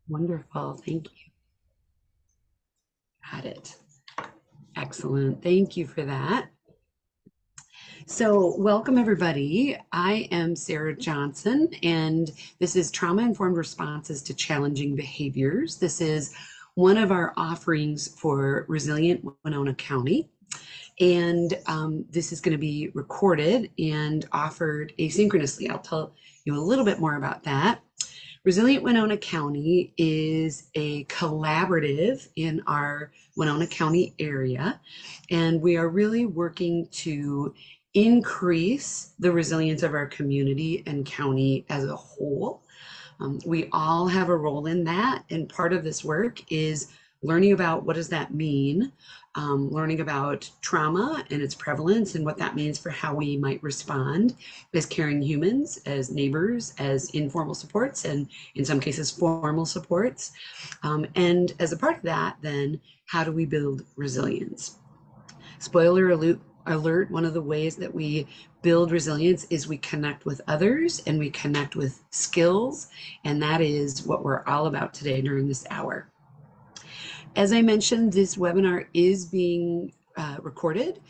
Wonderful. Thank you. Got it. Excellent. Thank you for that. So, welcome everybody. I am Sarah Johnson, and this is Trauma Informed Responses to Challenging Behaviors. This is one of our offerings for Resilient Winona County. And this is going to be recorded and offered asynchronously. I'll tell you a little bit more about that. Resilient Winona County is a collaborative in our Winona County area, and we are really working to increase the resilience of our community and county as a whole. We all have a role in that, and part of this work is learning about what does that mean, learning about trauma and its prevalence and what that means for how we might respond as caring humans, as neighbors, as informal supports, and in some cases formal supports. And as a part of that, then how do we build resilience? Spoiler alert, one of the ways that we build resilience is we connect with others and we connect with skills. And that is what we're all about today during this hour. As I mentioned, this webinar is being recorded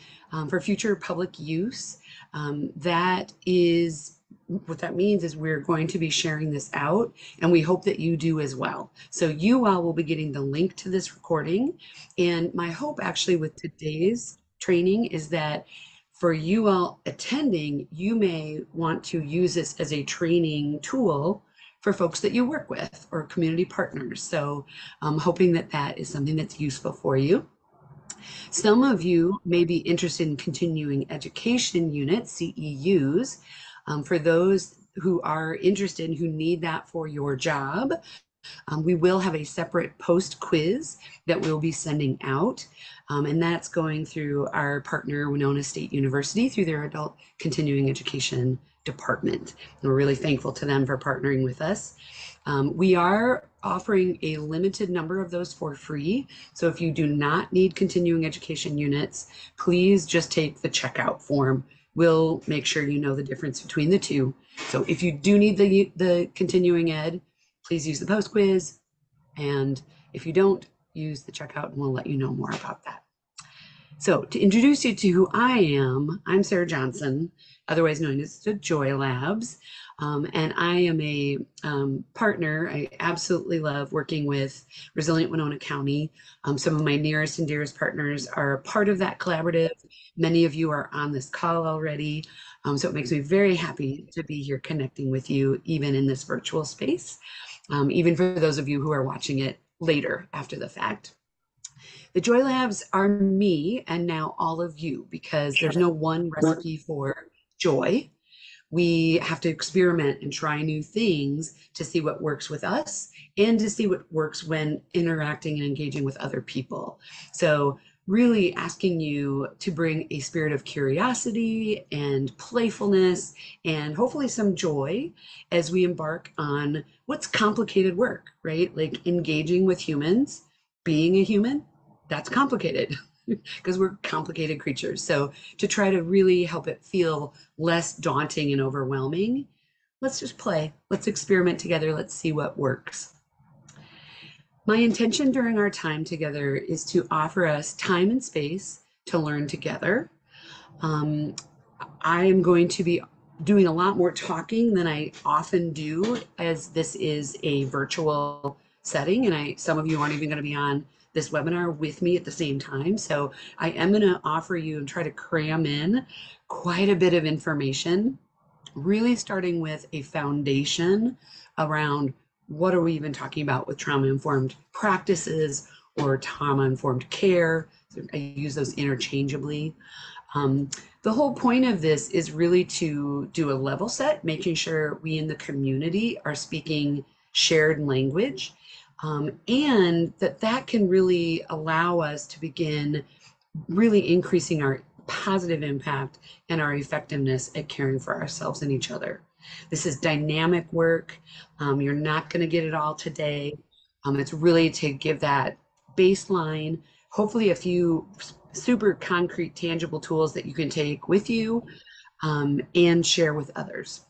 for future public use. That is what that means is we're going to be sharing this out, and we hope that you do as well. So you all will be getting the link to this recording. And my hope actually with today's training is that for you all attending, you may want to use this as a training tool for folks that you work with or community partners. So I'm hoping that that is something that's useful for you. Some of you may be interested in continuing education units, CEUs. For those who are interested and who need that for your job, we will have a separate post quiz that we'll be sending out. And that's going through our partner, Winona State University, through their adult continuing education department. And we're really thankful to them for partnering with us. We are offering a limited number of those for free. So if you do not need continuing education units, please just take the checkout form. We'll make sure you know the difference between the two. So if you do need the continuing ed, please use the post quiz. And if you don't, use the checkout and we'll let you know more about that. So to introduce you to who I am, I'm Sarah Johnson, otherwise known as the Joy Labs. And I am a partner. I absolutely love working with Resilient Winona County. Some of my nearest and dearest partners are a part of that collaborative. Many of you are on this call already. So it makes me very happy to be here connecting with you, even in this virtual space, even for those of you who are watching it later after the fact. The Joy Labs are me and now all of you, because there's no one recipe for joy. We have to experiment and try new things to see what works with us and to see what works when interacting and engaging with other people. So really asking you to bring a spirit of curiosity and playfulness and hopefully some joy as we embark on what's complicated work, right? Like engaging with humans, being a human, that's complicated because we're complicated creatures. So to try to really help it feel less daunting and overwhelming, let's just play. Let's experiment together. Let's see what works. My intention during our time together is to offer us time and space to learn together. I am going to be doing a lot more talking than I often do, as this is a virtual setting, and some of you aren't even going to be on this webinar with me at the same time. So I am going to offer you and try to cram in quite a bit of information, really starting with a foundation around what are we even talking about with trauma-informed practices or trauma-informed care. So I use those interchangeably. The whole point of this is really to do a level set, making sure we in the community are speaking shared language. And that can really allow us to begin really increasing our positive impact and our effectiveness at caring for ourselves and each other. This is dynamic work. You're not going to get it all today. It's really to give that baseline, hopefully a few super concrete, tangible tools that you can take with you and share with others.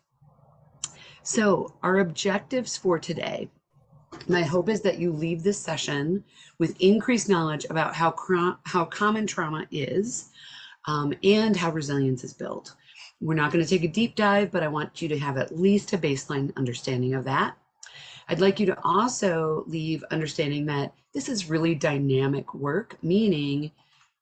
So our objectives for today. My hope is that you leave this session with increased knowledge about how common trauma is, and how resilience is built. We're not going to take a deep dive, but I want you to have at least a baseline understanding of that. I'd like you to also leave understanding that this is really dynamic work, meaning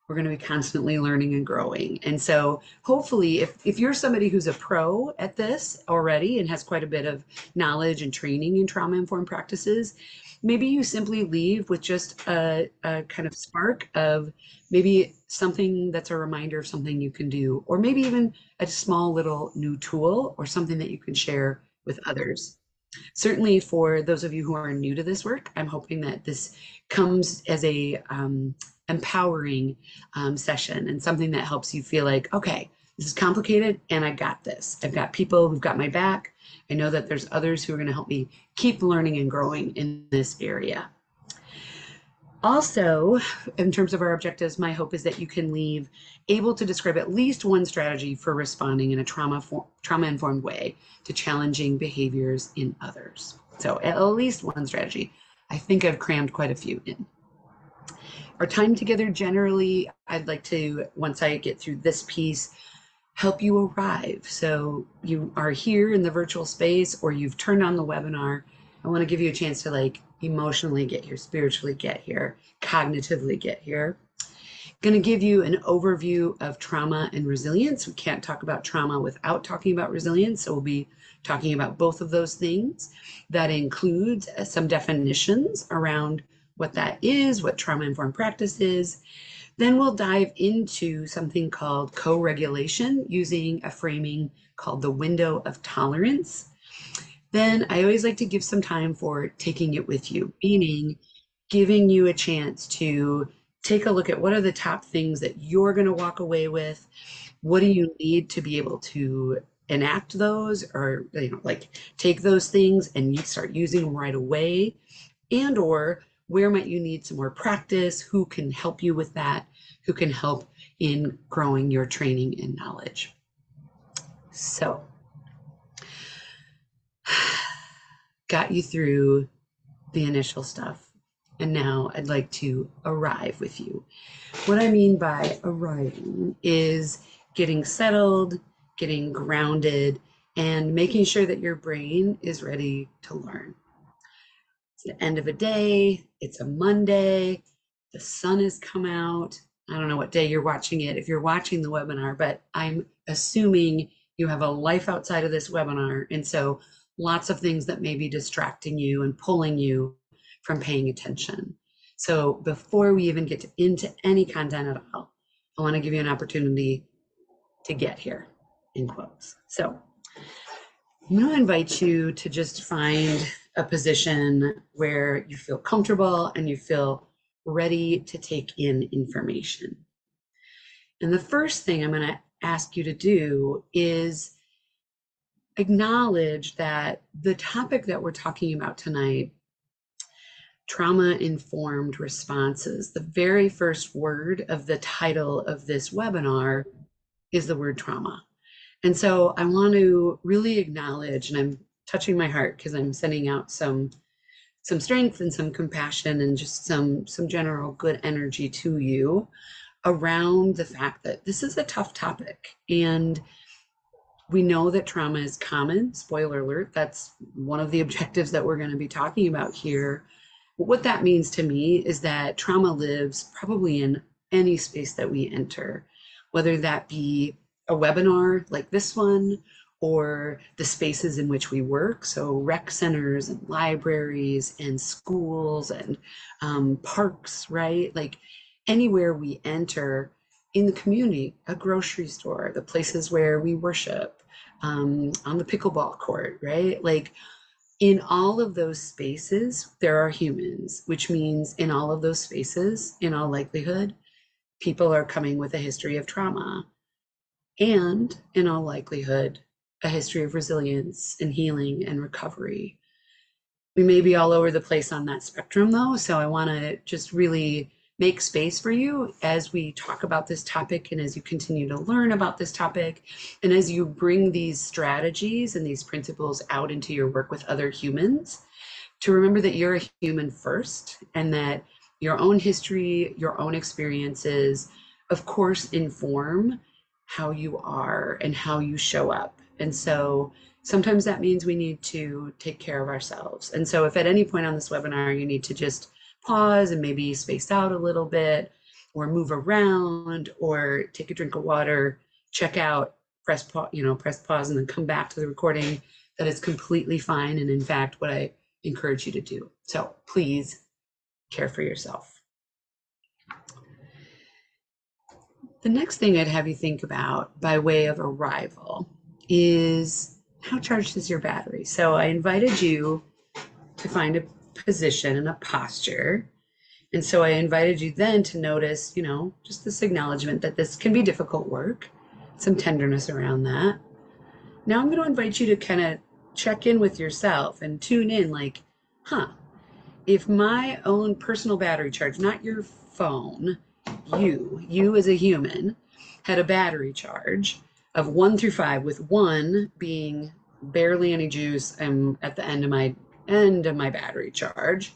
we're going to be constantly learning and growing. And so hopefully if you're somebody who's a pro at this already and has quite a bit of knowledge and training in trauma-informed practices, maybe you simply leave with just a kind of spark of maybe something that's a reminder of something you can do, or maybe even a small little new tool or something that you can share with others. Certainly for those of you who are new to this work, I'm hoping that this comes as a empowering session and something that helps you feel like, okay, this is complicated and I got this. I've got people who've got my back. I know that there's others who are going to help me keep learning and growing in this area. Also, in terms of our objectives, my hope is that you can leave able to describe at least one strategy for responding in a trauma-informed way to challenging behaviors in others. So at least one strategy. I think I've crammed quite a few in. Our time together generally, I'd like to, once I get through this piece, help you arrive. So you are here in the virtual space or you've turned on the webinar. I want to give you a chance to like emotionally get here, spiritually get here, cognitively get here. Going to give you an overview of trauma and resilience. We can't talk about trauma without talking about resilience. So we'll be talking about both of those things. That includes some definitions around what that is, what trauma-informed practice is. Then we'll dive into something called co-regulation using a framing called the window of tolerance. Then I always like to give some time for taking it with you, meaning giving you a chance to take a look at what are the top things that you're going to walk away with. What do you need to be able to enact those, or like take those things and you start using them right away, and or where might you need some more practice? Who can help you with that? Who can help in growing your training and knowledge? So, got you through the initial stuff. And now I'd like to arrive with you. What I mean by arriving is getting settled, getting grounded, and making sure that your brain is ready to learn. It's the end of a day, it's a Monday, the sun has come out. I don't know what day you're watching it if you're watching the webinar, but I'm assuming you have a life outside of this webinar. And so lots of things that may be distracting you and pulling you from paying attention. So before we even get into any content at all, I want to give you an opportunity to get here, in quotes. So I'm going to invite you to just find a position where you feel comfortable and you feel ready to take in information. And the first thing I'm going to ask you to do is acknowledge that the topic that we're talking about tonight, trauma-informed responses, the very first word of the title of this webinar is the word trauma. And so I want to really acknowledge, and I'm touching my heart because I'm sending out some strength and some compassion and just some general good energy to you around the fact that this is a tough topic. And we know that trauma is common. Spoiler alert, that's one of the objectives that we're going to be talking about here. But what that means to me is that trauma lives probably in any space that we enter, whether that be a webinar like this one, or the spaces in which we work. So rec centers and libraries and schools and parks, right? Like anywhere we enter in the community, a grocery store, the places where we worship, on the pickleball court, right? Like in all of those spaces, there are humans, which means in all of those spaces, in all likelihood, people are coming with a history of trauma. And in all likelihood, a history of resilience and healing and recovery. We may be all over the place on that spectrum though, so I want to just really make space for you as we talk about this topic and as you continue to learn about this topic and as you bring these strategies and these principles out into your work with other humans, to remember that you're a human first and that your own history, your own experiences, of course, inform how you are and how you show up. And so sometimes that means we need to take care of ourselves. And so if at any point on this webinar you need to just pause and maybe space out a little bit or move around or take a drink of water, check out, press pause, press pause and then come back to the recording, that is completely fine. And in fact, what I encourage you to do. So please care for yourself. The next thing I'd have you think about by way of arrival is, how charged is your battery? So I invited you to find a position and a posture. And so I invited you then to notice, just this acknowledgement that this can be difficult work, some tenderness around that. Now I'm going to invite you to kind of check in with yourself and tune in like, if my own personal battery charge, not your phone, you as a human, had a battery charge of 1 through 5, with 1 being barely any juice, I'm at the end of my battery charge,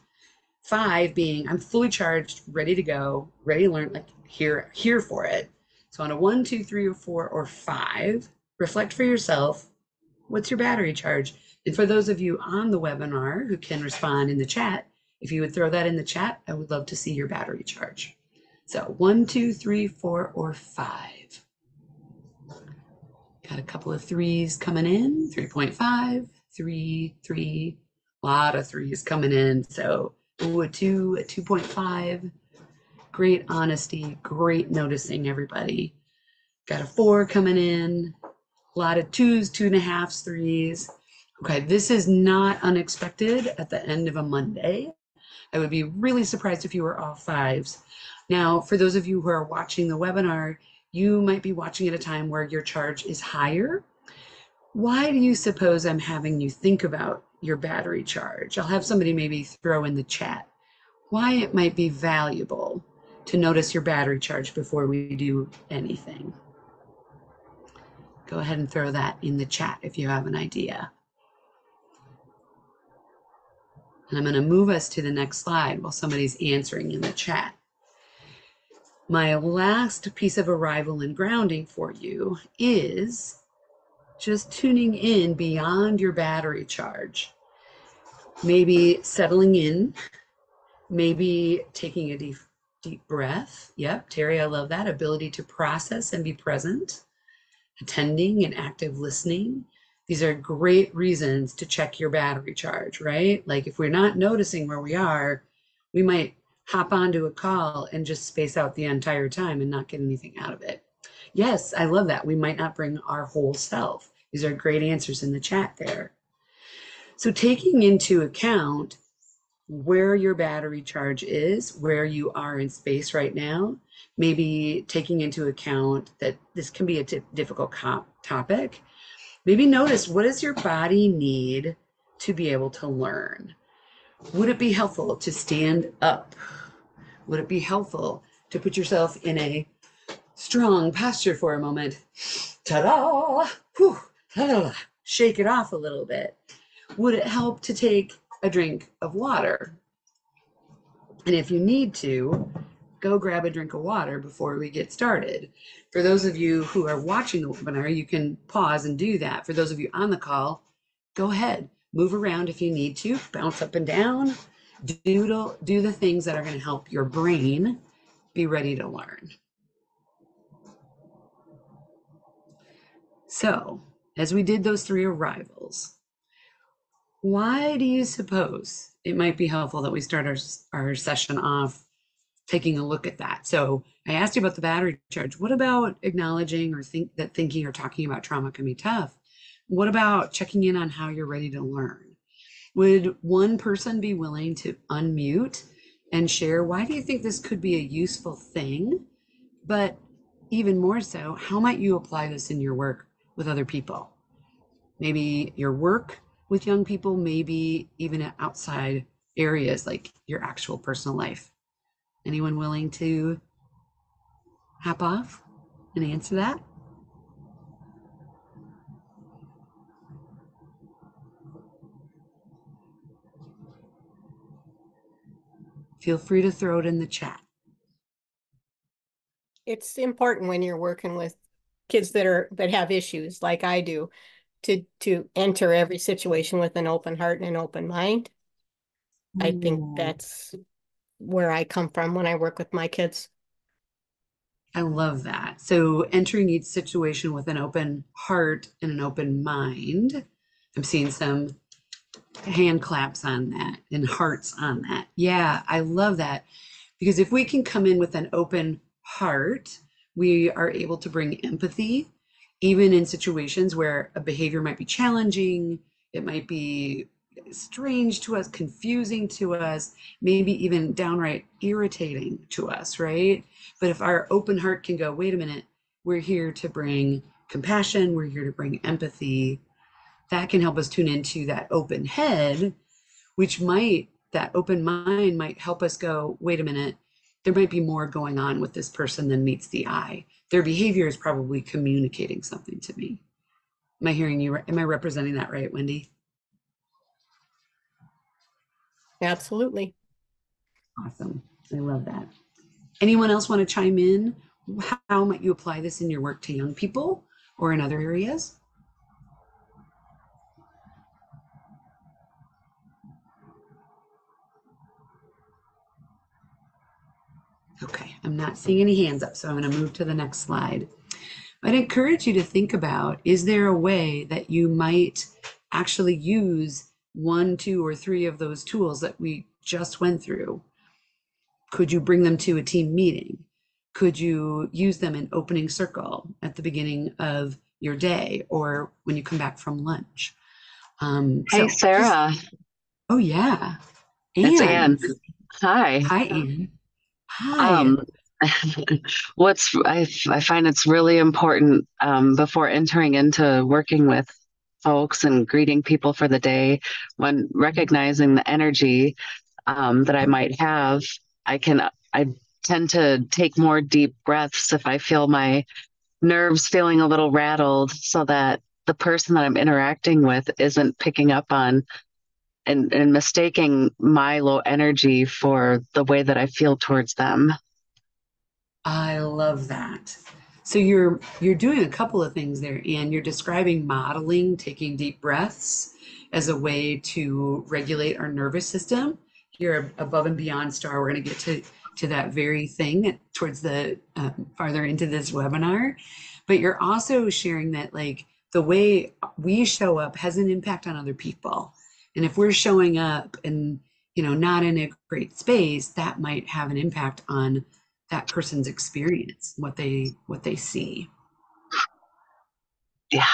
5 being I'm fully charged, ready to go, ready to learn, like here for it. So on a 1, 2, 3, or 4, or 5, reflect for yourself, what's your battery charge? And for those of you on the webinar who can respond in the chat, if you would throw that in the chat, I would love to see your battery charge. So 1, 2, 3, 4, or 5. Got a couple of 3s coming in, 3.5, 3, a lot of 3s coming in. So a 2, a 2.5, great honesty, great noticing everybody. Got a 4 coming in, a lot of 2s, 2.5s, 3s. Okay, this is not unexpected at the end of a Monday. I would be really surprised if you were all 5s. Now, for those of you who are watching the webinar, you might be watching at a time where your charge is higher. Why do you suppose I'm having you think about your battery charge? I'll have somebody maybe throw in the chat why it might be valuable to notice your battery charge before we do anything. Go ahead and throw that in the chat if you have an idea. And I'm going to move us to the next slide while somebody's answering in the chat. My last piece of arrival and grounding for you is just tuning in beyond your battery charge. Maybe settling in, maybe taking a deep breath. Yep, Terry, I love that. Ability to process and be present, attending and active listening. These are great reasons to check your battery charge, right? Like if we're not noticing where we are, we might hop onto a call and just space out the entire time and not get anything out of it. Yes, I love that. We might not bring our whole self. These are great answers in the chat there. So taking into account where your battery charge is, where you are in space right now, maybe taking into account that this can be a difficult topic. Maybe notice, what does your body need to be able to learn? Would it be helpful to stand up? Would it be helpful to put yourself in a strong posture for a moment? Ta-da! Whew, ta-da! Shake it off a little bit. Would it help to take a drink of water? And if you need to, go grab a drink of water before we get started. For those of you who are watching the webinar, you can pause and do that. For those of you on the call, go ahead, move around if you need to, bounce up and down, do the things that are going to help your brain be ready to learn. So, as we did those 3 arrivals, why do you suppose it might be helpful that we start our session off taking a look at that? So I asked you about the battery charge. What about acknowledging or thinking or talking about trauma can be tough? What about checking in on how you're ready to learn? Would one person be willing to unmute and share, why do you think this could be a useful thing? But even more so, how might you apply this in your work with other people? Maybe your work with young people, maybe even outside areas like your actual personal life. Anyone willing to hop off and answer that? Feel free to throw it in the chat. It's important when you're working with kids that have issues like I do to enter every situation with an open heart and an open mind. I think Ooh, that's where I come from when I work with my kids. I love that. So entering each situation with an open heart and an open mind. I'm seeing some hand claps on that and hearts on that. Yeah, I love that. Because if we can come in with an open heart, we are able to bring empathy, even in situations where a behavior might be challenging, it might be strange to us, confusing to us, maybe even downright irritating to us, right? But if our open heart can go, wait a minute, we're here to bring compassion, we're here to bring empathy, that can help us tune into that open head, which might, that open mind might help us go, wait a minute, there might be more going on with this person than meets the eye. Their behavior is probably communicating something to me. Am I hearing you? Am I representing that right, Wendy? Absolutely. Awesome. I love that. Anyone else want to chime in? How might you apply this in your work to young people or in other areas? Okay, I'm not seeing any hands up, so I'm going to move to the next slide. I'd encourage you to think about, is there a way that you might actually use one, two, or three of those tools that we just went through? Could you bring them to a team meeting? Could you use them in opening circle at the beginning of your day or when you come back from lunch? Hey, So just, Sarah, oh yeah. it's And Ann. Hi. hi, Anne. Hi. Um, I find it's really important before entering into working with folks and greeting people for the day, when recognizing the energy that I might have, I tend to take more deep breaths if I feel my nerves feeling a little rattled, so that the person that I'm interacting with isn't picking up on and mistaking my low energy for the way that I feel towards them. I love that. So you're doing a couple of things there, and you're describing modeling taking deep breaths as a way to regulate our nervous system. You're above and beyond star. We're going to get to that very thing towards the farther into this webinar, but you're also sharing that like the way we show up has an impact on other people, and if we're showing up and not in a great space, that might have an impact on that person's experience, what they see. Yeah.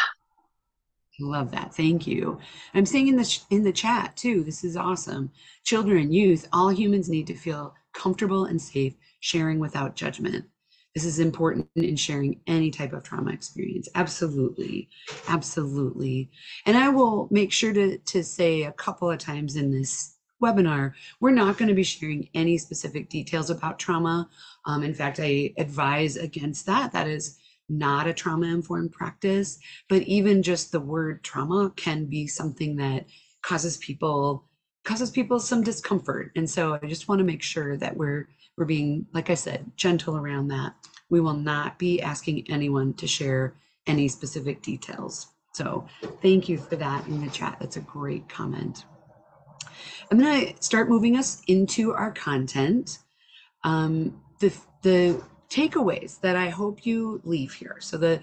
Love that. Thank you. I'm seeing in the chat too. This is awesome. Children, youth, all humans need to feel comfortable and safe sharing without judgment. This is important in sharing any type of trauma experience. Absolutely. Absolutely. And I will make sure to say a couple of times in this webinar, we're not going to be sharing any specific details about trauma. In fact, I advise against that. That is not a trauma-informed practice, but even just the word trauma can be something that causes people some discomfort. And so I just want to make sure that we're being, like I said, gentle around that. We will not be asking anyone to share any specific details. So thank you for that in the chat. That's a great comment. I'm going to start moving us into our content. The takeaways that I hope you leave here. So the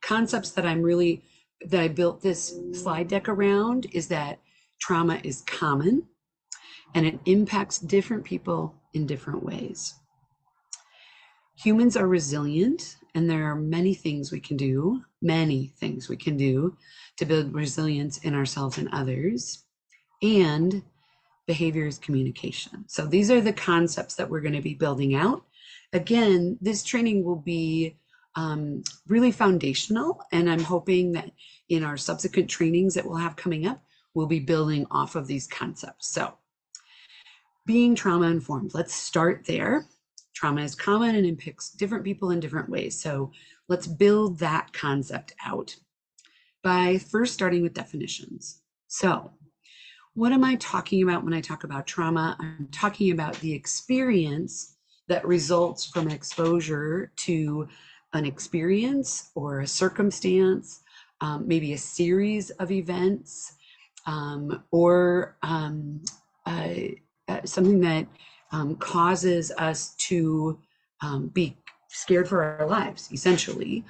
concepts that I built this slide deck around is that trauma is common and it impacts different people in different ways. Humans are resilient, and there are many things we can do to build resilience in ourselves and others. And behavior is communication. So these are the concepts that we're going to be building out. Again, this training will be really foundational, and I'm hoping that in our subsequent trainings that we'll have coming up, we'll be building off of these concepts. So being trauma informed, let's start there. Trauma is common and impacts different people in different ways. So let's build that concept out by first starting with definitions. So What am I talking about when I talk about trauma? I'm talking about the experience that results from exposure to an experience or a circumstance, maybe a series of events, or something that causes us to be scared for our lives, essentially,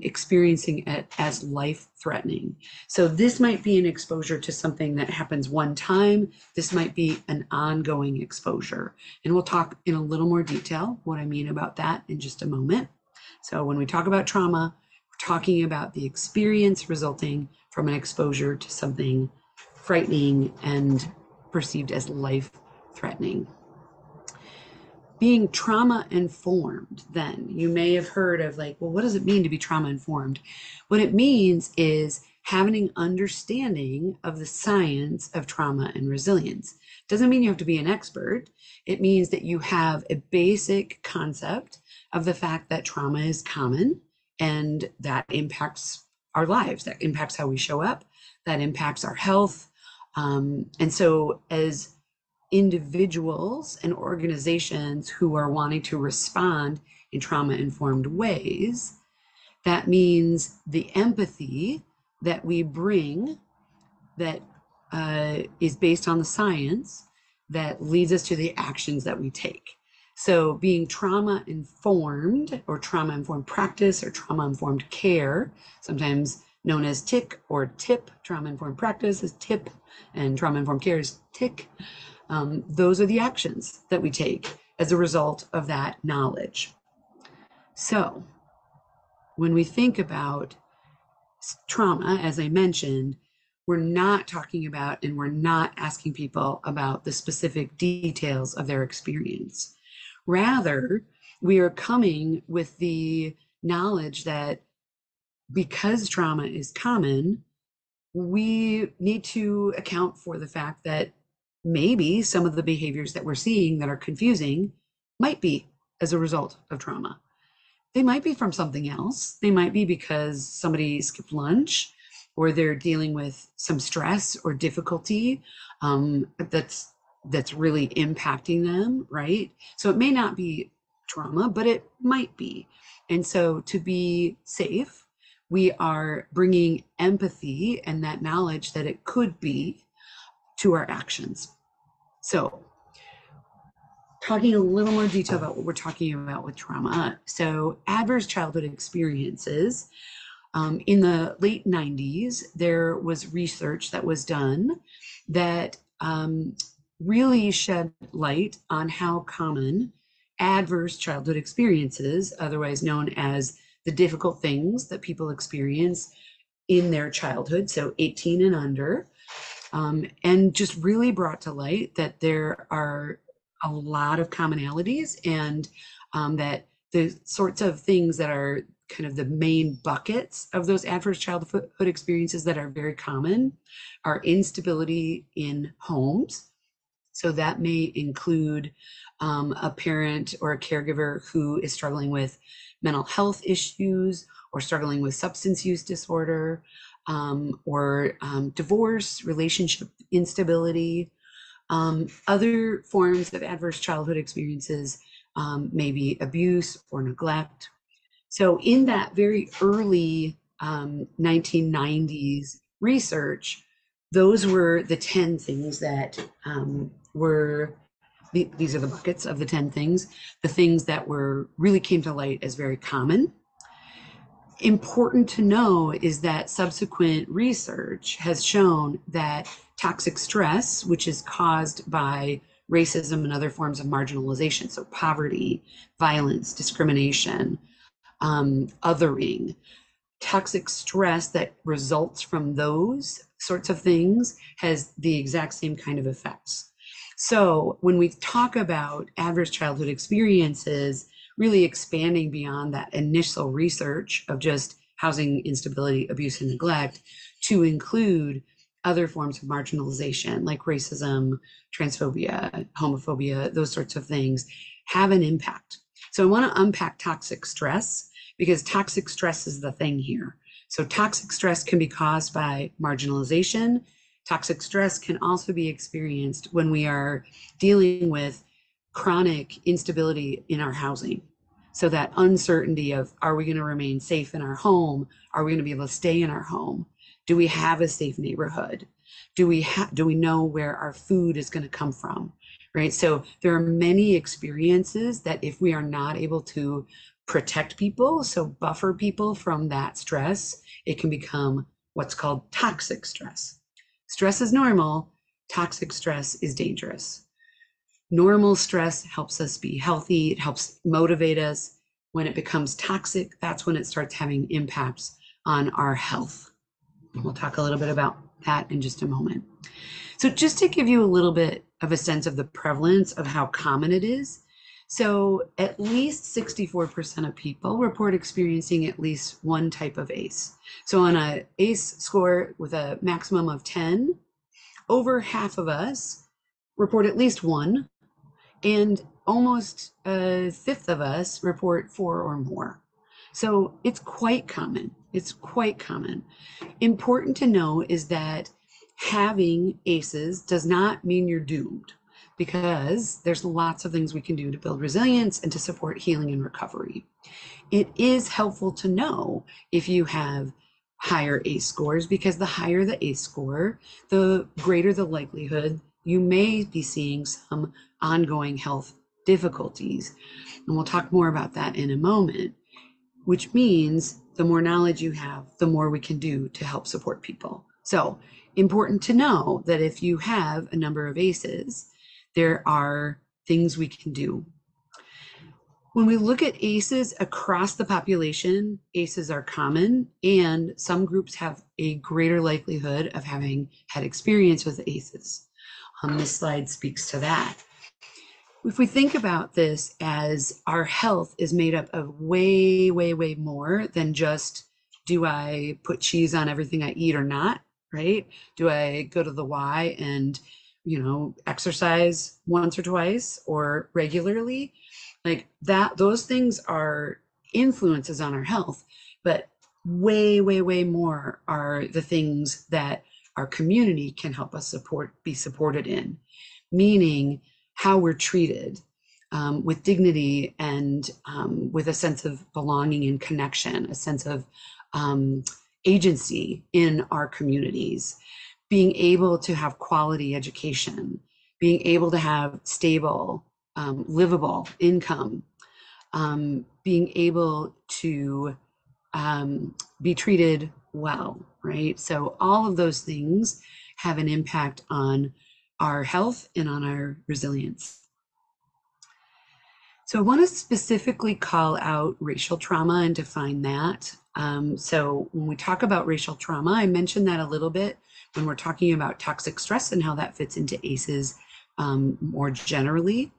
experiencing it as life-threatening. So this might be an exposure to something that happens one time. This might be an ongoing exposure. And we'll talk in a little more detail what I mean about that in just a moment. So when we talk about trauma, we're talking about the experience resulting from an exposure to something frightening and perceived as life-threatening. Being trauma informed, then you may have heard of like, well, what does it mean to be trauma informed? What it means is having an understanding of the science of trauma and resilience. Doesn't mean you have to be an expert. It means that you have a basic concept of the fact that trauma is common and that impacts our lives, that impacts how we show up, that impacts our health. And so as individuals and organizations who are wanting to respond in trauma-informed ways, that means the empathy that we bring that is based on the science that leads us to the actions that we take. So being trauma-informed or trauma-informed practice or trauma-informed care, sometimes known as TIC or TIP, trauma-informed practice is TIP and trauma-informed care is TIC. Those are the actions that we take as a result of that knowledge. So when we think about trauma, as I mentioned, we're not talking about and we're not asking people about the specific details of their experience. Rather, we are coming with the knowledge that because trauma is common, we need to account for the fact that maybe some of the behaviors that we're seeing that are confusing might be as a result of trauma. They might be from something else. They might be because somebody skipped lunch or they're dealing with some stress or difficulty that's really impacting them, right? So it may not be trauma, but it might be. And so to be safe, we are bringing empathy and that knowledge that it could be to our actions. So talking a little more detail about what we're talking about with trauma. So adverse childhood experiences. In the late 90s, there was research that was done that really shed light on how common adverse childhood experiences, otherwise known as the difficult things that people experience in their childhood, so 18 and under, and just really brought to light that there are a lot of commonalities and that the sorts of things that are kind of the main buckets of those adverse childhood experiences that are very common are instability in homes. So that may include a parent or a caregiver who is struggling with mental health issues or struggling with substance use disorder, or divorce, relationship instability. Other forms of adverse childhood experiences may be abuse or neglect. So in that very early 1990s research, those were the 10 things that these are the buckets of the 10 things, the things that really came to light as very common. Important to know is that subsequent research has shown that toxic stress, which is caused by racism and other forms of marginalization, so poverty, violence, discrimination, othering, toxic stress that results from those sorts of things has the exact same kind of effects. So when we talk about adverse childhood experiences, really expanding beyond that initial research of just housing instability, abuse, and neglect to include other forms of marginalization like racism, transphobia, homophobia, those sorts of things have an impact. So I want to unpack toxic stress because toxic stress is the thing here. So toxic stress can be caused by marginalization. Toxic stress can also be experienced when we are dealing with chronic instability in our housing. So that uncertainty of, are we going to remain safe in our home? Are we going to be able to stay in our home? Do we have a safe neighborhood? Do we know where our food is going to come from? Right? So there are many experiences that if we are not able to protect people, so buffer people from that stress, it can become what's called toxic stress. Stress is normal, toxic stress is dangerous. Normal stress helps us be healthy, it helps motivate us. When it becomes toxic, that's when it starts having impacts on our health. We'll talk a little bit about that in just a moment. So just to give you a little bit of a sense of the prevalence of how common it is, so at least 64% of people report experiencing at least one type of ACE. So on a ACE score with a maximum of 10, over half of us report at least one, and almost a fifth of us report 4 or more. So it's quite common. It's quite common. Important to know is that having ACEs does not mean you're doomed, because there's lots of things we can do to build resilience and to support healing and recovery. It is helpful to know if you have higher ACE scores, because the higher the ACE score, the greater the likelihood you may be seeing some ongoing health difficulties. And we'll talk more about that in a moment, which means the more knowledge you have, the more we can do to help support people. So important to know that if you have a number of ACEs, there are things we can do. When we look at ACEs across the population, ACEs are common, and some groups have a greater likelihood of having had experience with ACEs. This slide speaks to that. If we think about this as our health is made up of way, way, way more than just, do I put cheese on everything I eat or not, right? Do I go to the Y and, exercise once or twice or regularly? Like that, those things are influences on our health, but way, way, way more are the things that our community can help us be supported in, meaning how we're treated with dignity and with a sense of belonging and connection, a sense of agency in our communities, being able to have quality education, being able to have stable, livable income, being able to be treated well, right? So all of those things have an impact on our health and on our resilience. So I want to specifically call out racial trauma and define that. So when we talk about racial trauma, I mentioned that a little bit when we're talking about toxic stress and how that fits into ACEs more generally.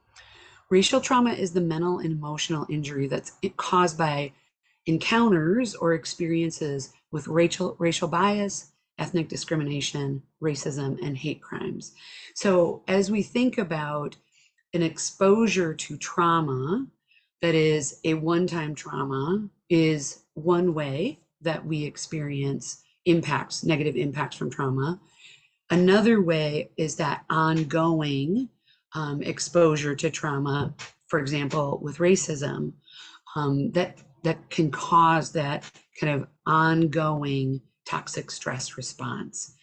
Racial trauma is the mental and emotional injury that's caused by encounters or experiences with racial bias, ethnic discrimination, racism, and hate crimes. So as we think about an exposure to trauma that is a one-time trauma, is one way that we experience impacts, negative impacts from trauma. Another way is that ongoing exposure to trauma, for example, with racism, that can cause that kind of ongoing toxic stress response.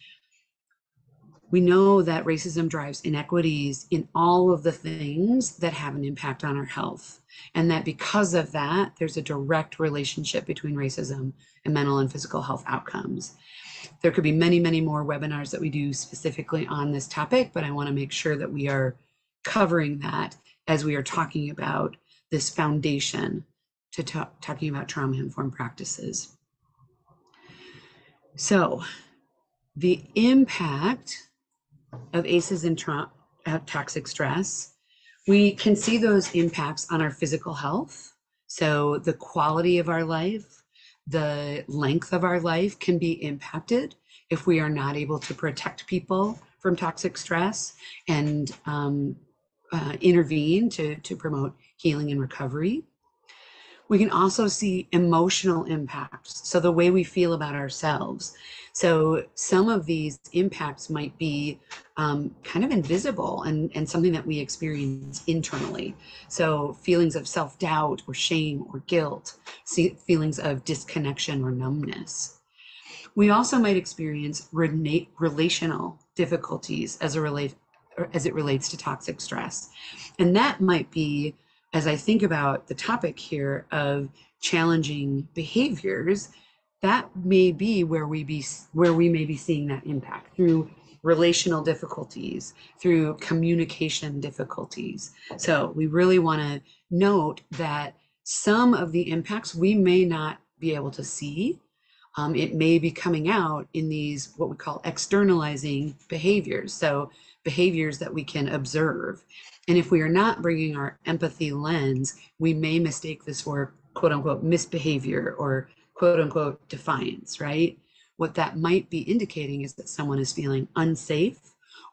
We know that racism drives inequities in all of the things that have an impact on our health, and that because of that, there's a direct relationship between racism and mental and physical health outcomes. There could be many, many more webinars that we do specifically on this topic, but I want to make sure that we are covering that as we are talking about this foundation to talking about trauma-informed practices. So the impact of ACEs and toxic stress, we can see those impacts on our physical health. So the quality of our life, the length of our life can be impacted if we are not able to protect people from toxic stress and intervene to promote healing and recovery. We can also see emotional impacts, so the way we feel about ourselves. So some of these impacts might be kind of invisible and something that we experience internally. So feelings of self-doubt or shame or guilt, feelings of disconnection or numbness. We also might experience relational difficulties as it relates to toxic stress. And that might be, as I think about the topic here of challenging behaviors, that may be where we may be seeing that impact through relational difficulties, through communication difficulties. So we really want to note that some of the impacts we may not be able to see. It may be coming out in these what we call externalizing behaviors. So behaviors that we can observe. And if we are not bringing our empathy lens, we may mistake this for quote unquote misbehavior or quote unquote defiance, right? What that might be indicating is that someone is feeling unsafe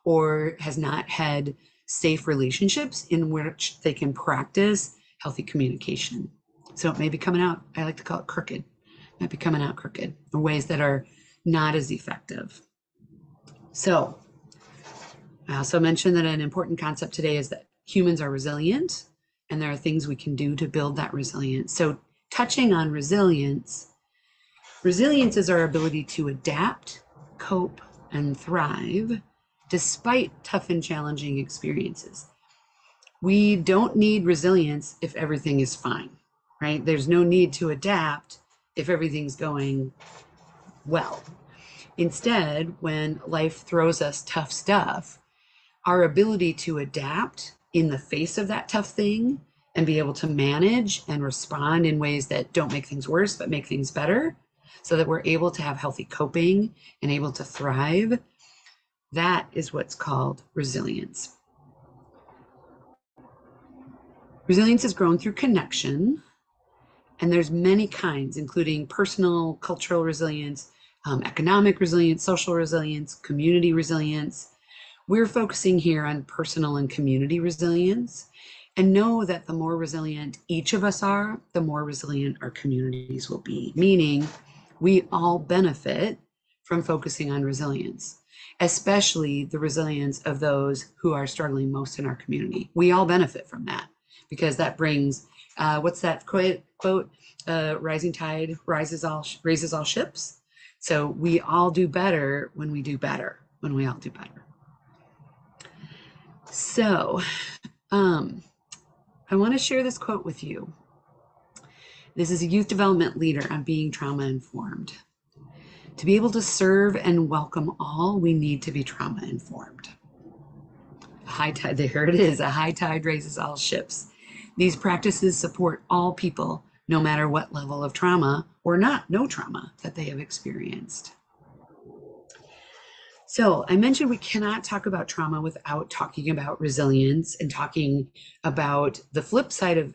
or has not had safe relationships in which they can practice healthy communication. So it may be coming out, I like to call it crooked, might be coming out crooked in ways that are not as effective. So I also mentioned that an important concept today is that humans are resilient and there are things we can do to build that resilience. So touching on resilience is our ability to adapt, cope, and thrive despite tough and challenging experiences. We don't need resilience if everything is fine, right? There's no need to adapt if everything's going well. Instead, when life throws us tough stuff, our ability to adapt in the face of that tough thing and be able to manage and respond in ways that don't make things worse, but make things better, so that we're able to have healthy coping and able to thrive, that is what's called resilience. Resilience is grown through connection, and there's many kinds, including personal, cultural resilience, economic resilience, social resilience, community resilience. We're focusing here on personal and community resilience, and know that the more resilient each of us are, the more resilient our communities will be, meaning we all benefit from focusing on resilience, especially the resilience of those who are struggling most in our community. We all benefit from that because that brings, what's that quote? Rising tide raises all ships. So we all do better when we do better, when we all do better. So I want to share this quote with you. This is a youth development leader on being trauma informed. To be able to serve and welcome all, we need to be trauma informed. High tide, there it is, a high tide raises all ships. These practices support all people, no matter what level of trauma or no trauma that they have experienced. So I mentioned we cannot talk about trauma without talking about resilience and talking about the flip side of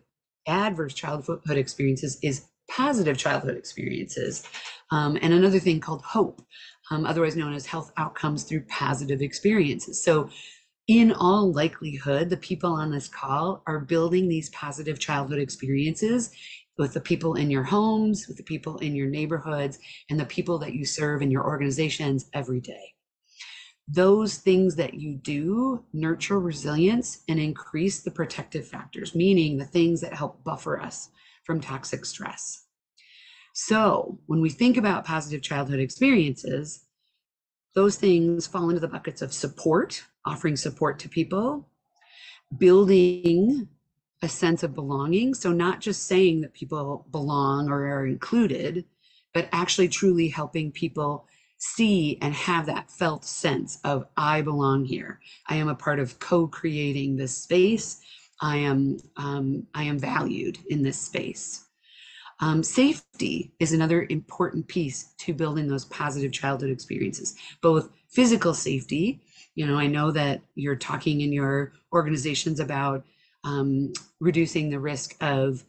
adverse childhood experiences is positive childhood experiences, and another thing called hope, otherwise known as health outcomes through positive experiences. So in all likelihood, the people on this call are building these positive childhood experiences with the people in your homes, with the people in your neighborhoods, and the people that you serve in your organizations every day. Those things that you do nurture resilience and increase the protective factors, meaning the things that help buffer us from toxic stress. So when we think about positive childhood experiences, those things fall into the buckets of support, offering support to people, building a sense of belonging. So not just saying that people belong or are included, but actually truly helping people see and have that felt sense of I belong here. I am a part of co-creating this space. I am valued in this space. Safety is another important piece to building those positive childhood experiences, both physical safety. You know, I know that you're talking in your organizations about reducing the risk of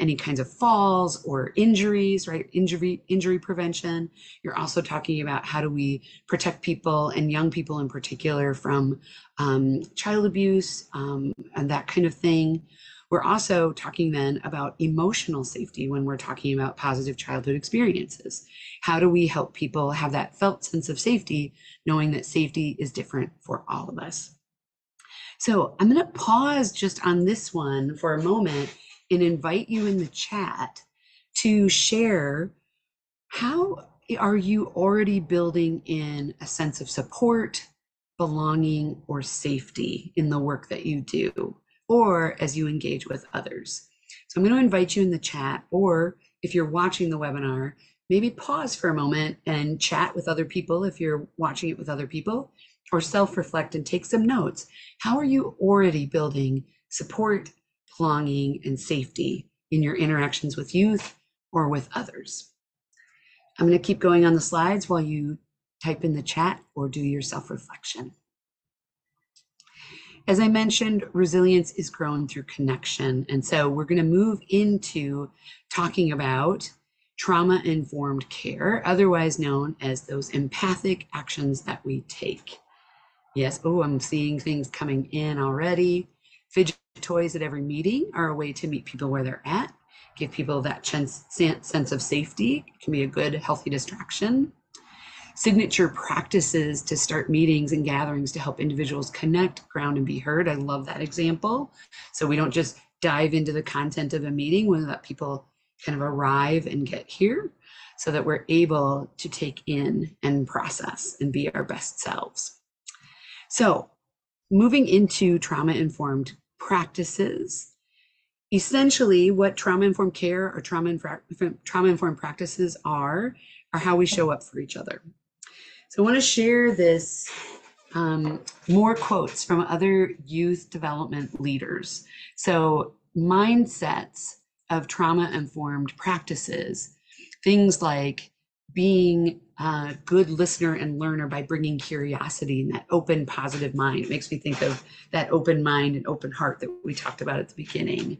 any kinds of falls or injuries, right? Injury prevention. You're also talking about how do we protect people and young people in particular from child abuse and that kind of thing. We're also talking then about emotional safety when we're talking about positive childhood experiences. How do we help people have that felt sense of safety, knowing that safety is different for all of us? So I'm going to pause just on this one for a moment and invite you in the chat to share, how are you already building in a sense of support, belonging, or safety in the work that you do, or as you engage with others? So I'm going to invite you in the chat, or if you're watching the webinar, maybe pause for a moment and chat with other people if you're watching it with other people, or self-reflect and take some notes. How are you already building support, belonging, and safety in your interactions with youth or with others? I'm going to keep going on the slides while you type in the chat or do your self-reflection. As I mentioned, resilience is grown through connection. And so we're going to move into talking about trauma-informed care, otherwise known as those empathic actions that we take. Yes, oh, I'm seeing things coming in already. Fidget toys at every meeting are a way to meet people where they're at, give people that sense of safety. It can be a good, healthy distraction. Signature practices to start meetings and gatherings to help individuals connect, ground, and be heard. I love that example. So we don't just dive into the content of a meeting, we let people kind of arrive and get here so that we're able to take in and process and be our best selves. So moving into trauma-informed practices, essentially what trauma-informed care or trauma-informed practices are how we show up for each other. So I want to share this, more quotes from other youth development leaders. So mindsets of trauma-informed practices, things like being a good listener and learner by bringing curiosity and that open, positive mind. It makes me think of that open mind and open heart that we talked about at the beginning.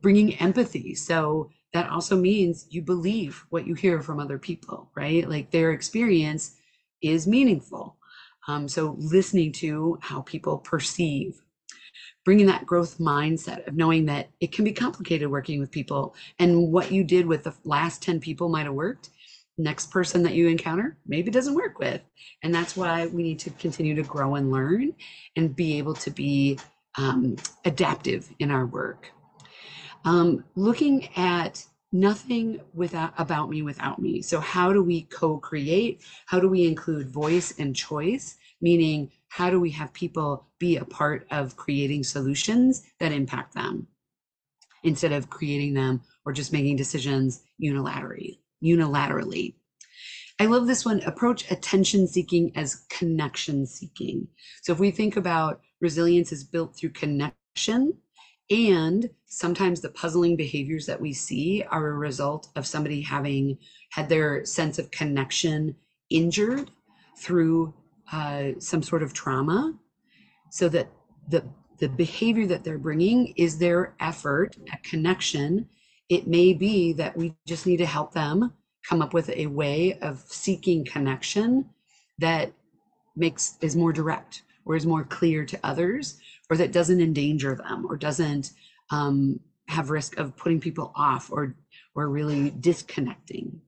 Bringing empathy. So that also means you believe what you hear from other people, right? Like their experience is meaningful. So listening to how people perceive. Bringing that growth mindset of knowing that it can be complicated working with people, and what you did with the last 10 people might have worked. Next person that you encounter maybe doesn't work with. And that's why we need to continue to grow and learn and be able to be adaptive in our work. Looking at nothing about me without me. So how do we co-create? How do we include voice and choice? Meaning, how do we have people be a part of creating solutions that impact them instead of creating them or just making decisions unilaterally? I love this one. Approach attention seeking as connection seeking. So if we think about resilience is built through connection, and sometimes the puzzling behaviors that we see are a result of somebody having had their sense of connection injured through some sort of trauma, so that the behavior that they're bringing is their effort at connection. It may be that we just need to help them come up with a way of seeking connection that is more direct or is more clear to others, or that doesn't endanger them or doesn't have risk of putting people off or really disconnecting.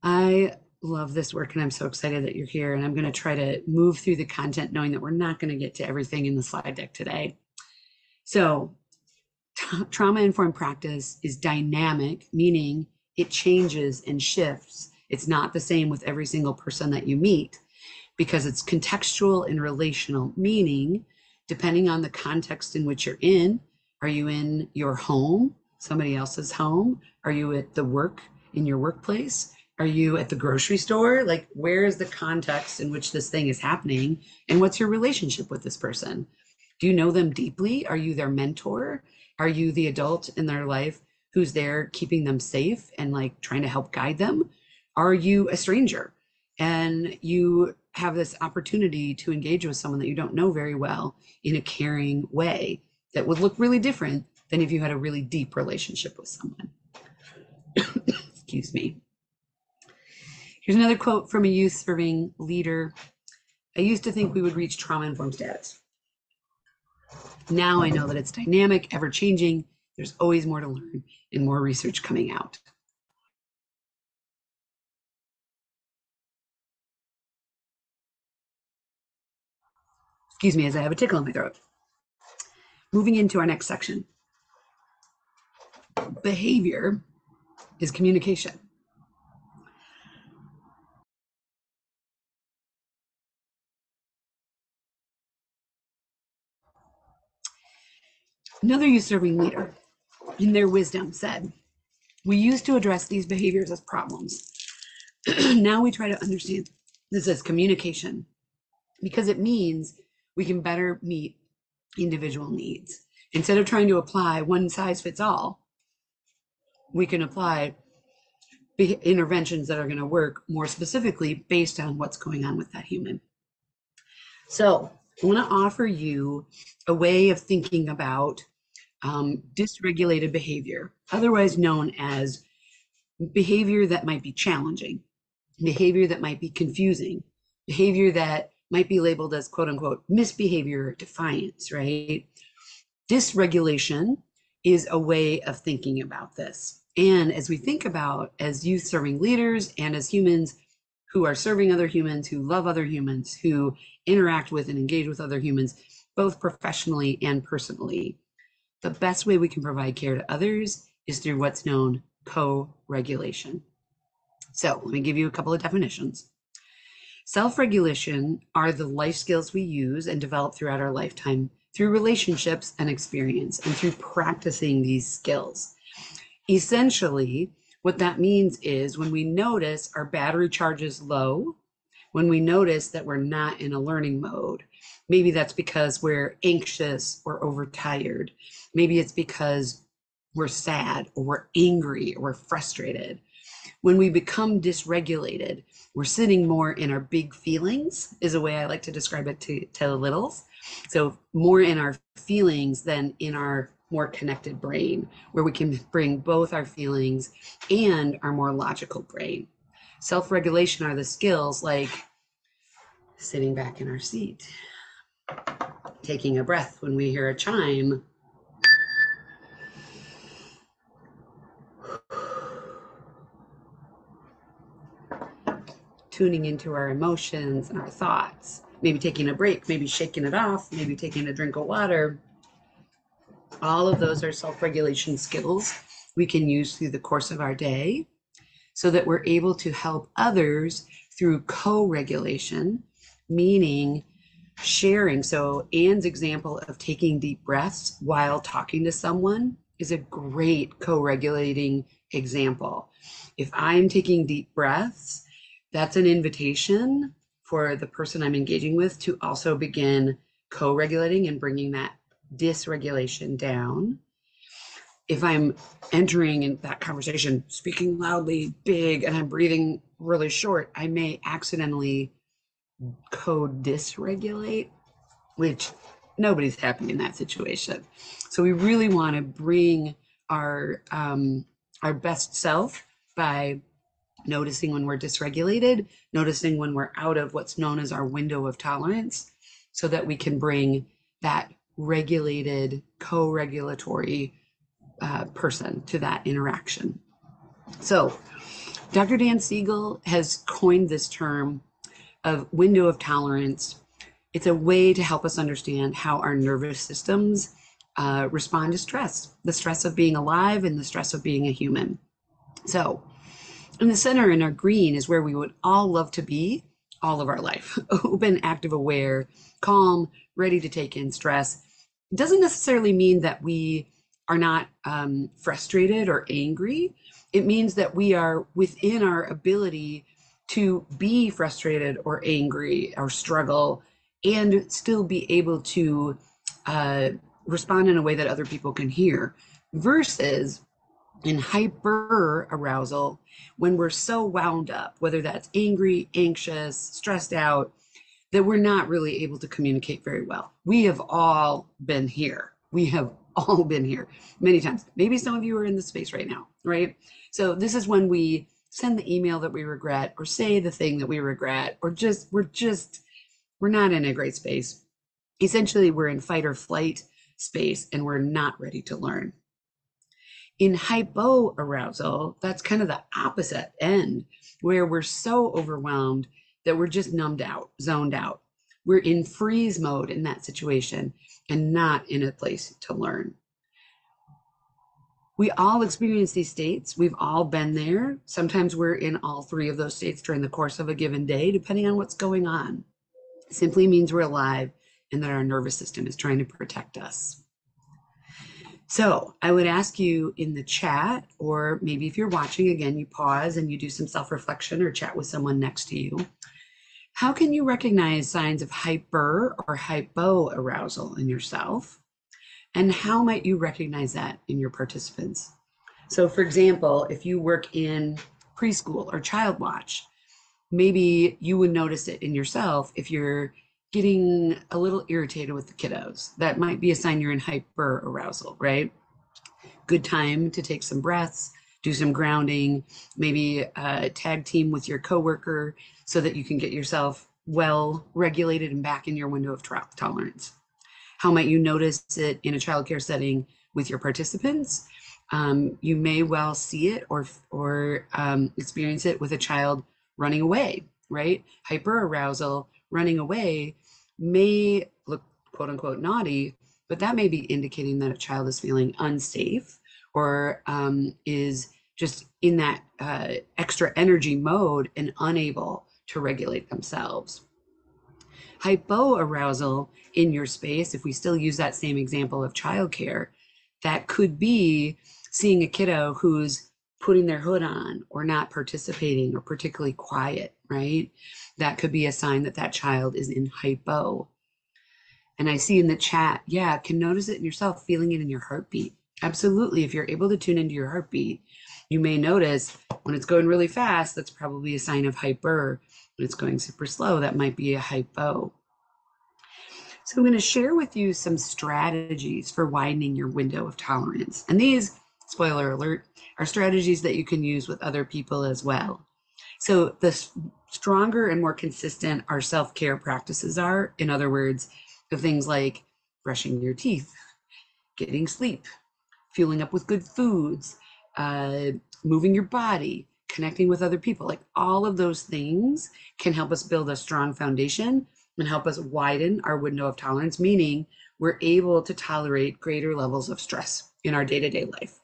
I love this work and I'm so excited that you're here, and I'm going to try to move through the content knowing that we're not going to get to everything in the slide deck today. So trauma-informed practice is dynamic, meaning it changes and shifts. It's not the same with every single person that you meet, because it's contextual and relational, meaning depending on the context in which you're in. Are you in your home, somebody else's home? Are you at the work, in your workplace? Are you at the grocery store? Like, where is the context in which this thing is happening? And what's your relationship with this person? Do you know them deeply? Are you their mentor? Are you the adult in their life who's there keeping them safe and like trying to help guide them? Are you a stranger and you have this opportunity to engage with someone that you don't know very well in a caring way that would look really different than if you had a really deep relationship with someone? Excuse me. Here's another quote from a youth serving leader. I used to think we would reach trauma-informed status. Now I know that it's dynamic, ever changing. There's always more to learn and more research coming out. Excuse me as I have a tickle in my throat. Moving into our next section. Behavior is communication. Another youth serving leader, in their wisdom, said, "We used to address these behaviors as problems. Now we try to understand this as communication because it means we can better meet individual needs. Instead of trying to apply one size fits all, we can apply interventions that are going to work more specifically based on what's going on with that human." So I want to offer you a way of thinking about dysregulated behavior, otherwise known as behavior that might be challenging, behavior that might be confusing, behavior that might be labeled as quote unquote misbehavior or defiance, right? Dysregulation is a way of thinking about this. And as we think about as youth serving leaders and as humans who are serving other humans, who love other humans, who interact with and engage with other humans, both professionally and personally, the best way we can provide care to others is through what's known co-regulation. So let me give you a couple of definitions. Self-regulation are the life skills we use and develop throughout our lifetime through relationships and experience and through practicing these skills. Essentially, what that means is when we notice our battery charge is low, when we notice that we're not in a learning mode, maybe that's because we're anxious or overtired. Maybe it's because we're sad or we're angry or we're frustrated. When we become dysregulated, we're sitting more in our big feelings, is a way I like to describe it to the littles. So more in our feelings than in our more connected brain, where we can bring both our feelings and our more logical brain. Self-regulation are the skills like sitting back in our seat, taking a breath when we hear a chime, tuning into our emotions and our thoughts, maybe taking a break, maybe shaking it off, maybe taking a drink of water. All of those are self-regulation skills we can use through the course of our day so that we're able to help others through co-regulation, meaning sharing. So Anne's example of taking deep breaths while talking to someone is a great co-regulating example. If I'm taking deep breaths, that's an invitation for the person I'm engaging with to also begin co-regulating and bringing that dysregulation down. If I'm entering in that conversation, speaking loudly, big, and I'm breathing really short, I may accidentally co-dysregulate, which nobody's happy in that situation. So we really want to bring our best self by noticing when we're dysregulated, noticing when we're out of what's known as our window of tolerance, so that we can bring that regulated, co-regulatory person to that interaction. So Dr. Dan Siegel has coined this term of window of tolerance. It's a way to help us understand how our nervous systems respond to stress, the stress of being alive and the stress of being a human. So in the center in our green is where we would all love to be all of our life: open, active, aware, calm, ready to take in stress. It doesn't necessarily mean that we are not frustrated or angry. It means that we are within our ability to be frustrated or angry or struggle and still be able to respond in a way that other people can hear, versus in hyper arousal, when we're so wound up, whether that's angry, anxious, stressed out, that we're not really able to communicate very well. We have all been here. We have all been here many times. Maybe some of you are in this space right now, right? So this is when we send the email that we regret, or say the thing that we regret, or we're not in a great space. Essentially, we're in fight or flight space and we're not ready to learn. In hypoarousal, that's kind of the opposite end, where we're so overwhelmed that we're just numbed out, zoned out. We're in freeze mode in that situation and not in a place to learn. We all experience these states. We've all been there. Sometimes we're in all three of those states during the course of a given day, depending on what's going on. It simply means we're alive and that our nervous system is trying to protect us. So I would ask you in the chat, or maybe if you're watching again, you pause and you do some self-reflection or chat with someone next to you. How can you recognize signs of hyper or hypoarousal in yourself? And how might you recognize that in your participants? So for example, if you work in preschool or child watch, maybe you would notice it in yourself if you're getting a little irritated with the kiddos. That might be a sign you're in hyperarousal, right? Good time to take some breaths, do some grounding, maybe tag team with your coworker so that you can get yourself well regulated and back in your window of tolerance. How might you notice it in a childcare setting with your participants? You may well see it or experience it with a child running away, right? Hyperarousal, running away may look quote unquote naughty, but that may be indicating that a child is feeling unsafe or is just in that extra energy mode and unable to regulate themselves. Hypoarousal in your space, if we still use that same example of childcare, that could be seeing a kiddo who's putting their hood on or not participating or particularly quiet, right? That could be a sign that that child is in hypo. And I see in the chat, yeah, can notice it in yourself, feeling it in your heartbeat. Absolutely. If you're able to tune into your heartbeat, you may notice when it's going really fast, that's probably a sign of hyper. When it's going super slow, that might be a hypo. So I'm going to share with you some strategies for widening your window of tolerance. And these, spoiler alert, are strategies that you can use with other people as well. So the stronger and more consistent our self-care practices are, in other words, the things like brushing your teeth, getting sleep, fueling up with good foods, moving your body, connecting with other people, like all of those things can help us build a strong foundation and help us widen our window of tolerance, meaning we're able to tolerate greater levels of stress in our day-to-day life.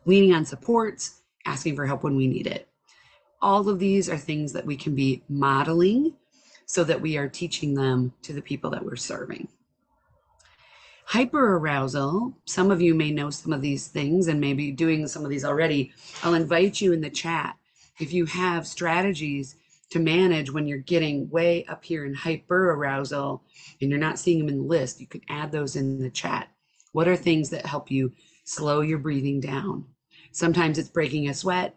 Leaning on supports, asking for help when we need it. All of these are things that we can be modeling so that we are teaching them to the people that we're serving. Hyperarousal, some of you may know some of these things and maybe doing some of these already. I'll invite you in the chat. If you have strategies to manage when you're getting way up here in hyperarousal and you're not seeing them in the list, you can add those in the chat. What are things that help you slow your breathing down? Sometimes it's breaking a sweat.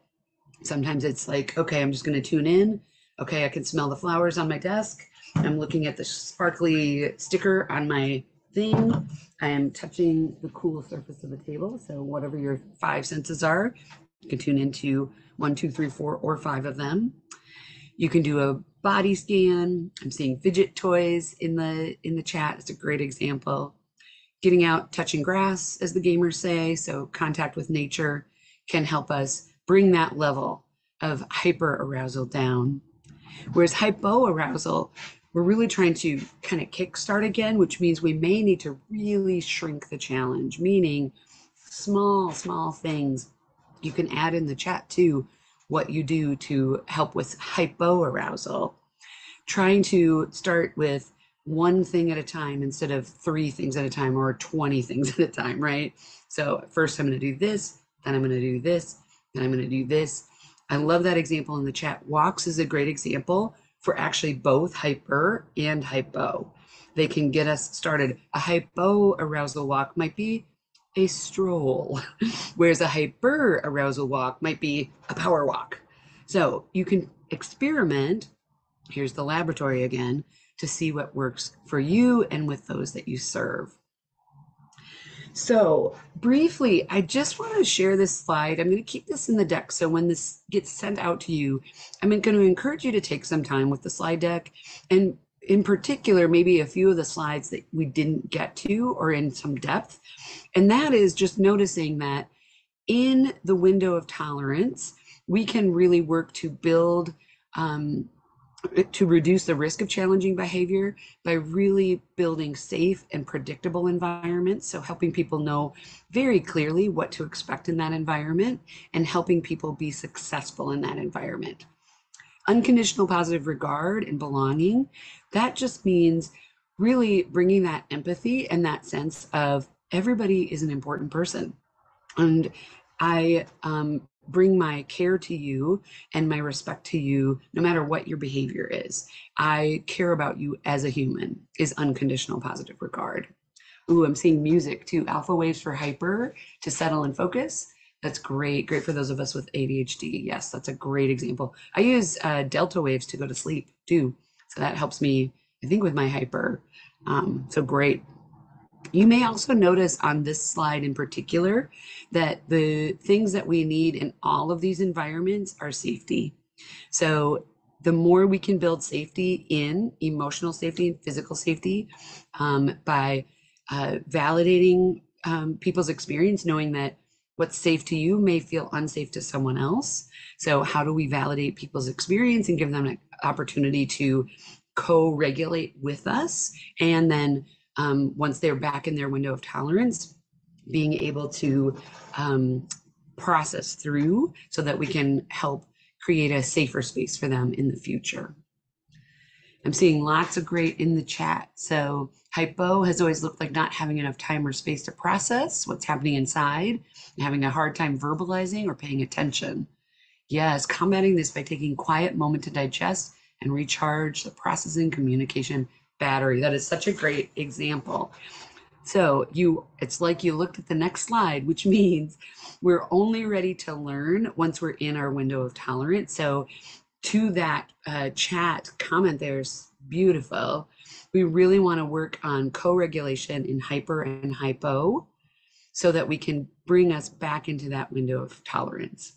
Sometimes it's like, okay, I'm just going to tune in. Okay, I can smell the flowers on my desk. I'm looking at the sparkly sticker on my thing. I am touching the cool surface of the table. So whatever your 5 senses are, you can tune into 1, 2, 3, 4, or 5 of them. You can do a body scan. I'm seeing fidget toys in the chat. It's a great example. Getting out, touching grass, as the gamers say. So contact with nature can help us bring that level of hyperarousal down. Whereas hypoarousal, we're really trying to kind of kickstart again, which means we may need to really shrink the challenge, meaning small things. You can add in the chat too what you do to help with hypoarousal. Trying to start with one thing at a time instead of 3 things at a time or 20 things at a time, right? So first I'm going to do this, then I'm going to do this, then I'm going to do this. I love that example in the chat. Walks is a great example for actually both hyper and hypo. They can get us started. A hypoarousal walk might be a stroll, whereas a hyperarousal walk might be a power walk. So you can experiment, here's the laboratory again, to see what works for you and with those that you serve. So briefly, I just want to share this slide. I'm going to keep this in the deck. So when this gets sent out to you, I'm going to encourage you to take some time with the slide deck and in particular, maybe a few of the slides that we didn't get to or in some depth. And that is just noticing that in the window of tolerance, we can really work to build, to reduce the risk of challenging behavior by really building safe and predictable environments. So helping people know very clearly what to expect in that environment and helping people be successful in that environment. Unconditional positive regard and belonging, that just means really bringing that empathy and that sense of everybody is an important person. And I bring my care to you and my respect to you, no matter what your behavior is. I care about you as a human, is unconditional positive regard. Ooh, I'm seeing music too. Alpha waves for hyper to settle and focus. That's great. Great for those of us with ADHD. Yes, that's a great example. I use delta waves to go to sleep too. So that helps me, I think, with my hyper. So great. You may also notice on this slide in particular that the things that we need in all of these environments are safety. So the more we can build safety in emotional safety and physical safety by validating people's experience, knowing that what's safe to you may feel unsafe to someone else. So how do we validate people's experience and give them an opportunity to co-regulate with us? And then once they're back in their window of tolerance, being able to process through so that we can help create a safer space for them in the future. I'm seeing lots of great in the chat. So hypo has always looked like not having enough time or space to process what's happening inside and having a hard time verbalizing or paying attention. Yes, combating this by taking quiet moment to digest and recharge the processing communication battery. That is such a great example. So it's like you looked at the next slide, which means we're only ready to learn once we're in our window of tolerance. So to that chat comment, there's beautiful. We really want to work on co-regulation in hyper and hypo so that we can bring us back into that window of tolerance.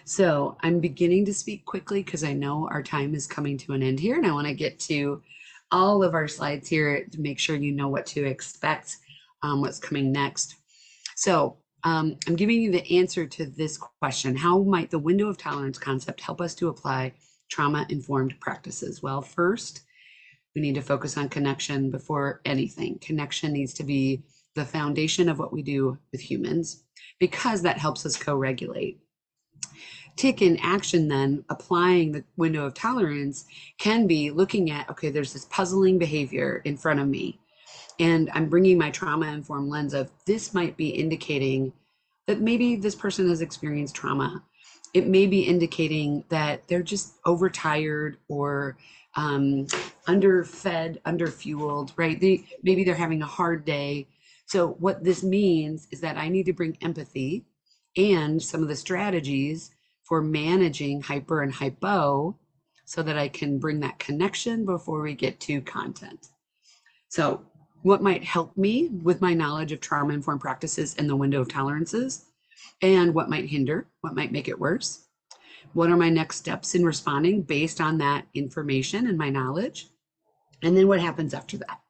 So I'm beginning to speak quickly because I know our time is coming to an end here, and I want to get to all of our slides here to make sure you know what to expect, what's coming next. So I'm giving you the answer to this question. How might the window of tolerance concept help us to apply trauma-informed practices? Well, first, we need to focus on connection before anything. Connection needs to be the foundation of what we do with humans because that helps us co-regulate. Take in action then, applying the window of tolerance can be looking at, okay, there's this puzzling behavior in front of me, and I'm bringing my trauma-informed lens of this might be indicating that maybe this person has experienced trauma. It may be indicating that they're just overtired or underfed, underfueled, right? Maybe they're having a hard day. So what this means is that I need to bring empathy and some of the strategies for managing hyper and hypo so that I can bring that connection before we get to content. So what might help me with my knowledge of trauma-informed practices in the window of tolerances, and what might hinder, what might make it worse? What are my next steps in responding based on that information and my knowledge? And then what happens after that,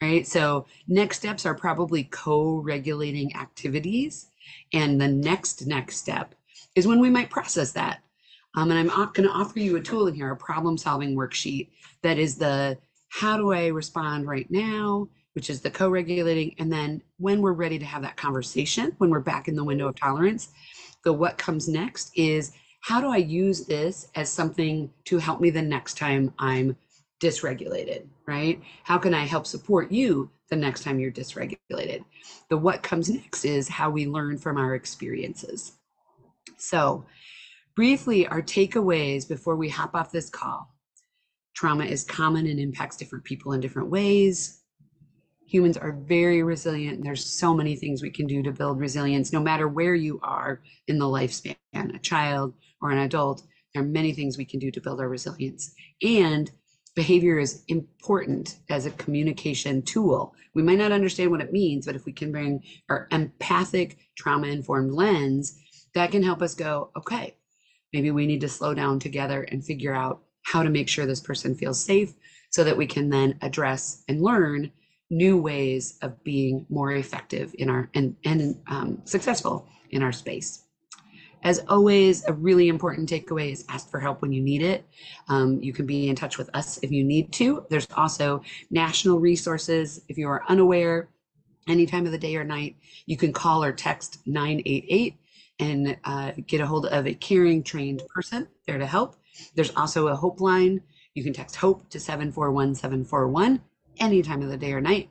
right? So next steps are probably co-regulating activities. And the next step is when we might process that. And I'm going to offer you a tool in here, a problem-solving worksheet that is the how do I respond right now, which is the co-regulating. And then when we're ready to have that conversation, when we're back in the window of tolerance, the what comes next is how do I use this as something to help me the next time I'm dysregulated, right? How can I help support you the next time you're dysregulated? The what comes next is how we learn from our experiences. So briefly, our takeaways before we hop off this call. Trauma is common and impacts different people in different ways. Humans are very resilient, and there's so many things we can do to build resilience, no matter where you are in the lifespan, a child or an adult. There are many things we can do to build our resilience. And behavior is important as a communication tool. We might not understand what it means, but if we can bring our empathic, trauma-informed lens, that can help us go, okay, maybe we need to slow down together and figure out how to make sure this person feels safe so that we can then address and learn new ways of being more effective in our and successful in our space. As always, a really important takeaway is ask for help when you need it. You can be in touch with us if you need to. There's also national resources. If you are unaware, any time of the day or night, you can call or text 988 and get a hold of a caring, trained person there to help. There's also a Hope line. You can text HOPE to 741-741 any time of the day or night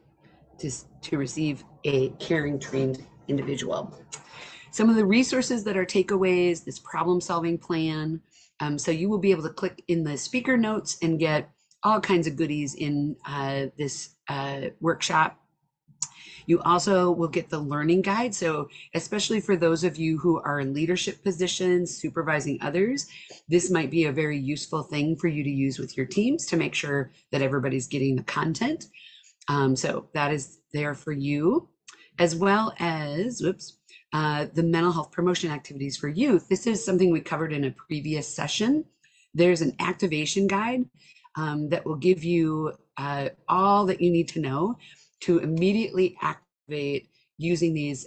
to receive a caring, trained individual. Some of the resources that are takeaways, this problem-solving plan. So you will be able to click in the speaker notes and get all kinds of goodies in this workshop. You also will get the learning guide. So especially for those of you who are in leadership positions, supervising others, this might be a very useful thing for you to use with your teams to make sure that everybody's getting the content. So that is there for you, as well as, the mental health promotion activities for youth. This is something we covered in a previous session. There's an activation guide that will give you all that you need to know to immediately activate using these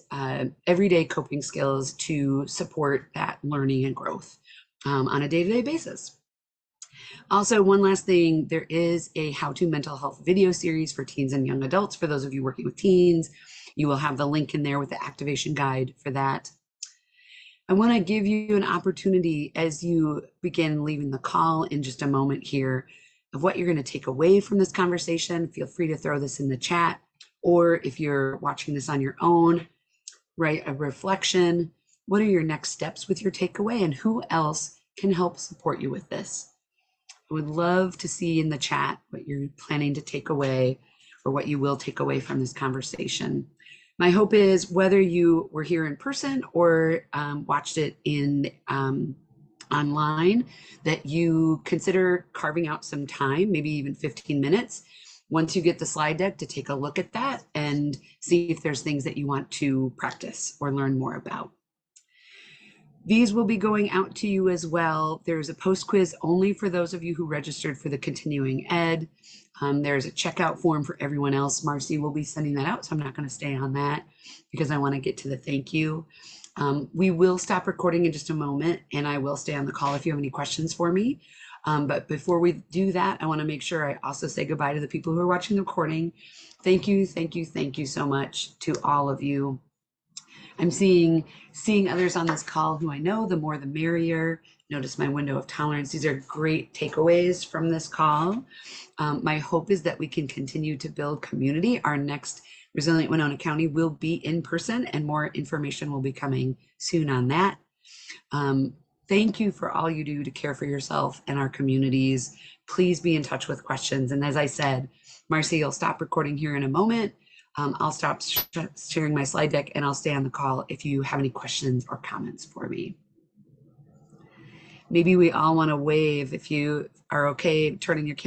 everyday coping skills to support that learning and growth on a day-to-day basis. Also, one last thing, there is a how-to mental health video series for teens and young adults. For those of you working with teens, you will have the link in there with the activation guide for that. I want to give you an opportunity as you begin leaving the call in just a moment here of what you're going to take away from this conversation. Feel free to throw this in the chat, or if you're watching this on your own, write a reflection. What are your next steps with your takeaway, and who else can help support you with this? I would love to see in the chat what you're planning to take away or what you will take away from this conversation. My hope is whether you were here in person or watched it in online, that you consider carving out some time, maybe even 15 minutes, once you get the slide deck, to take a look at that and see if there's things that you want to practice or learn more about. These will be going out to you as well. There's a post quiz only for those of you who registered for the continuing ed. There's a checkout form for everyone else. Marcy will be sending that out, so I'm not going to stay on that because I want to get to the thank you. We will stop recording in just a moment, and I will stay on the call if you have any questions for me. But before we do that, I want to make sure I also say goodbye to the people who are watching the recording. Thank you, thank you, thank you so much to all of you. I'm seeing others on this call who I know, the more the merrier. Notice my window of tolerance. These are great takeaways from this call. My hope is that we can continue to build community. Our next Resilient Winona County will be in person, and more information will be coming soon on that. Thank you for all you do to care for yourself and our communities. Please be in touch with questions. And as I said, Marcy, you'll stop recording here in a moment. I'll stop sharing my slide deck, and I'll stay on the call if you have any questions or comments for me. Maybe we all want to wave if you are okay turning your camera